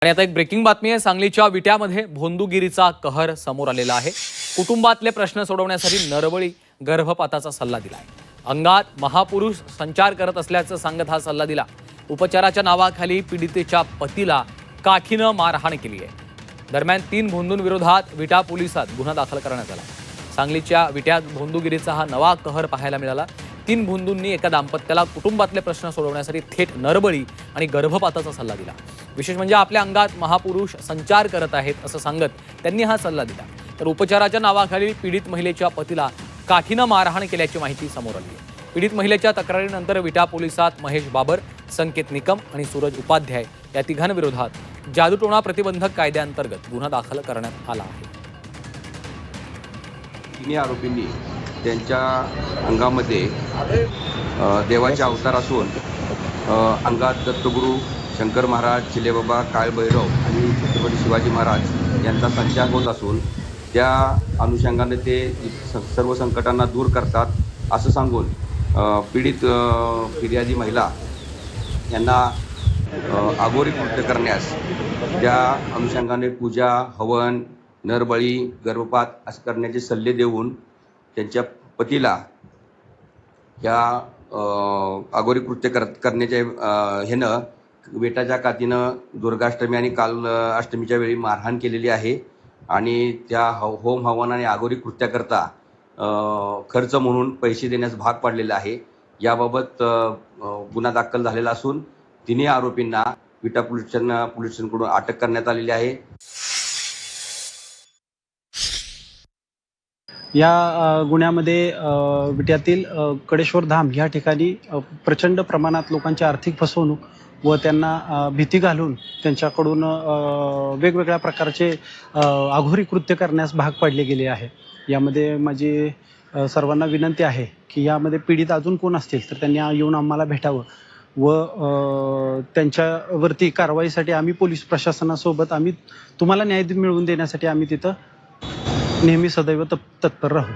आणि आता एक ब्रेकिंग बातमी आहे। सांगलीच्या विट्यामध्ये भोंदूगिरीचा कहर समोर आलेला आहे। कुटुंबातले प्रश्न सोडवण्यासाठी नरबळी गर्भपाताचा सल्ला दिलाय। अंगात महापुरुष संचार करत असल्याचं सांगत हा सल्ला दिला। उपचाराच्या नावाखाली पीडितेच्या पतीला काठीनं मारहाण केली आहे। दरम्यान 3 भोंदूंविरोधात विटा पोलिसात गुन्हा दाखल करण्यात आला। सांगलीच्या विट्यात भोंदूगिरीचा हा नवा कहर पाहायला मिळाला। 3 भोंदूंनी एका दाम्पत्याला कुटुंबातले प्रश्न सोडवण्यासाठी थेट नरबळी आणि गर्भपाताचा सल्ला दिला। विशेष म्हणजे आपल्या अंगात महापुरुष संचार करत आहेत असं सांगत त्यांनी हा सल्ला दिला। तर उपचाराच्या नावाखाली पीडित महिलेच्या पतीला काठीनं मारहाण केल्याची माहिती समोर आली आहे। पीडित महिलेच्या तक्रारीनंतर विटा पोलिसात महेश बाबर, संकेत निकम आणि सूरज उपाध्याय या तिघांविरोधात जादूटोणा प्रतिबंधक कायद्याअंतर्गत गुन्हा दाखल करण्यात आला आहे। तिन्ही आरोपींनी त्यांच्या अंगामध्ये देवाचे अवतार असून अंगात दत्तगुरू, शंकर महाराज, चिलेबाबा, काळभैरव आणि छत्रपती शिवाजी महाराज यांचा संचार होत असून त्या अनुषंगाने ते सर्व संकटांना दूर करतात असं सांगून पीडित फिर्यादी महिला यांना अघोरी कृत्य करण्यास त्या अनुषंगाने पूजा, हवन, नरबळी, गर्भपात असं करण्याचे सल्ले देऊन त्यांच्या पतीला या अघोरी कृत्य करण्याच्या ह्यानं वेटाच्या कातीनं दुर्गाष्टमी आणि काल अष्टमीच्या वेळी मारहाण केलेली आहे आणि त्या होम हवन आणि अघोरी कृत्याकरता खर्च म्हणून पैसे देण्यास भाग पाडलेला आहे। याबाबत गुन्हा दाखल झालेला असून तिन्ही आरोपींना विटा पोलीस स्टेशनकडून अटक करण्यात आलेली आहे। या गुन्ह्यामध्ये विट्यातील कडेश्वर धाम या ठिकाणी प्रचंड प्रमाणात लोकांची आर्थिक फसवणूक व त्यांना भीती घालून त्यांच्याकडून वेगवेगळ्या प्रकारचे अघोरी कृत्य करण्यास भाग पाडले गेले आहे। यामध्ये माझी सर्वांना विनंती आहे की यामध्ये पीडित अजून कोण असतील तर त्यांनी येऊन आम्हाला भेटावं व त्यांच्यावरती कारवाईसाठी आम्ही पोलीस प्रशासनासोबत तुम्हाला न्याय मिळवून देण्यासाठी आम्ही तिथं नेहमी सदैव तत्पर राहू।